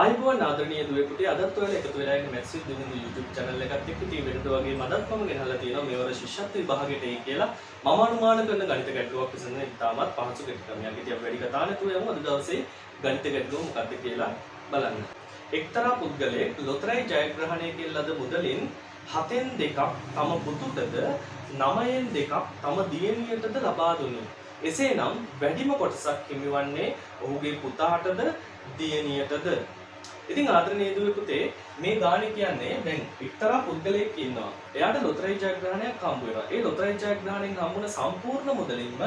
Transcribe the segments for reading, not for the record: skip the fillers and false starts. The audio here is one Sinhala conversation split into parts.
ආයුබෝවන් ආදරණීය දුවේ පුතේ අදත් ඔයාලා එකතු වෙලා ඉන්න මැත්ස් විත් දුමින්දු YouTube channel එකත් එක්ක ඉතින් වෙනද වගේ මදත් මම ගෙනහලා තියෙනවා මේවර ශිෂ්‍යත්ව විභාගයට එයි කියලා මම අනුමාන කරන ගණිත ගැටලුවක් විසඳන ඉතාමත් පහසු ගැටලුවක්. ඉතින් අපි වැඩි කතා නැතුව යමු අද දවසේ ගණිත ගැටලුව මොකක්ද කියලා බලන්න. එක්තරා පුද්ගලයෙක් ලොතරැයි ජයග්‍රහණය කෙරෙන ලද මුදලින් 7න් 2ක් තම පුතුටද 9න් 2ක් තම දියණියටද ලබා දුන්නි. එසේනම් වැඩිම කොටසක් හිමිවන්නේ ඔහුගේ පුතාටද දියණියටද? ඉතින් ආදරණීය දුවේ පුතේ මේ ගානේ කියන්නේ දැන් එක්තරා පුද්ගලයෙක් ඉන්නවා. එයාට ලොතරැයි ජයග්‍රහණයක් හම්බ වෙනවා. ඒ ලොතරැයි ජයග්‍රහණයෙන් හම්බුන සම්පූර්ණ මුදලින්ම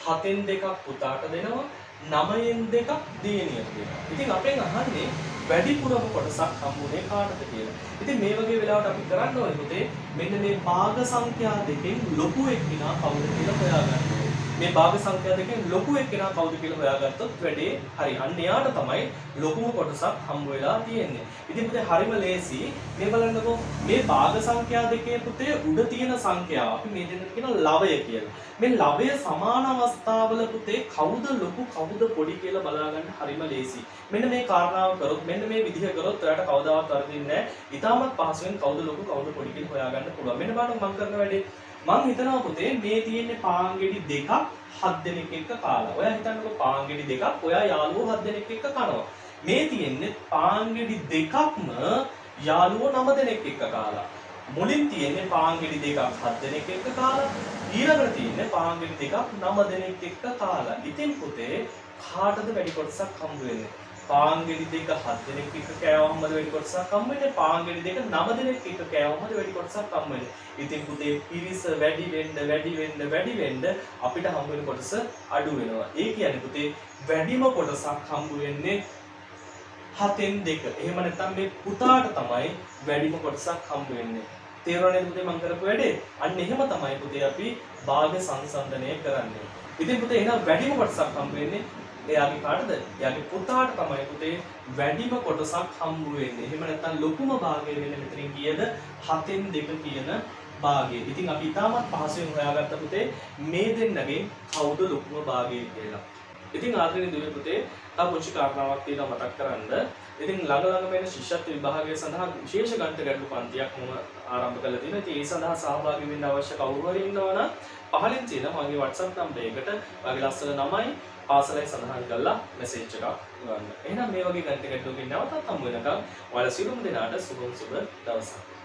7න් 2ක් පුතාට දෙනවා, 9න් 2ක් දියණියට දෙනවා. ඉතින් අපෙන් අහන්නේ වැඩිපුරම කොටසක් හම්බුනේ කාටද කියලා. ඉතින් මේ වගේ වෙලාවට අපි කරන්න ඕනේ පුතේ මෙන්න මේ භාග සංඛ්‍යා දෙකෙන් ලොකු එක්කිනා කවුද කියලා හොයාගන්න ඕනේ. මේ භාග සංඛ්‍යා දෙකෙන් ලොකු එක්කෙනා කවුද කියලා හොයාගත්තොත් වැඩේ හරි. අන්න එයාට තමයි ලොකුම කොටසක් හම්බ වෙලා තියෙන්නේ. ඉතින් පුතේ හරිම ලේසි. මේ බලන්නකෝ මේ භාග සංඛ්‍යා දෙකේ පුතේ උඩ තියෙන සංඛ්‍යාව අපි මේ දෙන්නට කියන ලවය කියලා. මේ ලවය සමාන අවස්ථාවල පුතේ කවුද ලොකු කවුද පොඩි කියලා බලා ගන්න හරිම ලේසි. මෙන්න මේ කාරණාව කරොත් මෙන්න මේ විදිහ කරොත් ඔයාලට කවදාවත් වරදින්නේ නැහැ. ඊටමත් පහසුවෙන් කවුද ලොකු කවුද පොඩි කියලා හොයාගන්න පුළුවන්. මෙන්න බලන්න මම කරන වැඩේ මං හිතනවා පුතේ මේ තියෙන්නේ පාන්ගෙඩි දෙකක් 7 දෙනෙක් එක්ක කාලා. ඔයා හිතන්නකෝ පාන්ගෙඩි දෙකක් ඔයා යාළුවෝ 7 දෙනෙක් එක්ක කනවා. මේ තියෙන්නේ පාන්ගෙඩි දෙකක්ම යාළුවෝ 9 දෙනෙක් එක්ක කාලා. මුලින් තියෙන්නේ පාන්ගෙඩි දෙකක් 7 දෙනෙක් එක්ක කාලා. ඊළඟට තියෙන්නේ පාන්ගෙඩි දෙකක් 9 දෙනෙක් එක්ක කාලා. ඉතින් පුතේ කාටද වැඩි කොටසක් හම්බ වෙන්නේ? පාන්ගෙඩි දෙක 7 දෙනෙක් එක්ක කෑවමද වැඩි කොටසක් හම්බ වෙන්නේ? පාන්ගෙඩි දෙක 9 දෙනෙක් එක්ක කෑවමද වැඩි කොටසක් හම්බ වෙන්නේ? ඉතින් පුතේ පිරිස වැඩි වෙන්න අපිට හම්බ වෙන කොටස අඩු වෙනවා. ඒ කියන්නේ පුතේ වැඩිම කොටසක් හම්බ වෙන්නේ 7න් 2. එහෙම නැත්නම් මේ පුතාට තමයි වැඩිම කොටසක් හම්බ වෙන්නේ. තේරුණාද පුතේ මම කරපු වැඩේ? අන්න එහෙම තමයි පුතේ අපි භාග සංසන්දනය කරන්නේ. ඉතින් පුතේ එහෙනම් වැඩිම කොටසක් හම්බ වෙන්නේ එයාගේ කාටද? එයාගේ පුතාට තමයි පුතේ වැඩිම කොටසක් හම්බ වෙන්නේ. එහෙම නැත්නම් ලොකුම භාගය වෙන්නේ මෙතනින් කීයද? 7න් 2 කියන භාගය. ඉතින් අපි ඊටමත් පහසුවෙන් හොයාගත්ත පුතේ මේ දෙන්නගෙන් කවුද ලොකුම භාගය කියලා. ඉතින් ආදරණීය දුවේ පුතේ තව පුංචි කාරණාවක් තියෙනවා මතක් කරගන්න. ඉතින් ළඟ වෙන ශිෂ්‍යත්ව විභාගය සඳහා විශේෂ ගණිත ගැටළු පන්තියක් මම ආරම්භ කළා තියෙනවා. ඉතින් ඒ සඳහා සහභාගී වෙන්න අවශ්‍ය කවුරු හරි ඉන්නවනම් පහලින් තියෙන මගේ WhatsApp නම්බර් එකට ඔයාගේ ලස්සන නමයි පාසලයි සඳහන් කරලා මැසේජ් එකක් ගන්න. එහෙනම් මේ වගේ ගණිත ගැටලුවකින් නැවතත් හමු වෙනකම් ඔයාලා සියලුම දෙනාට සුබ දවසක්.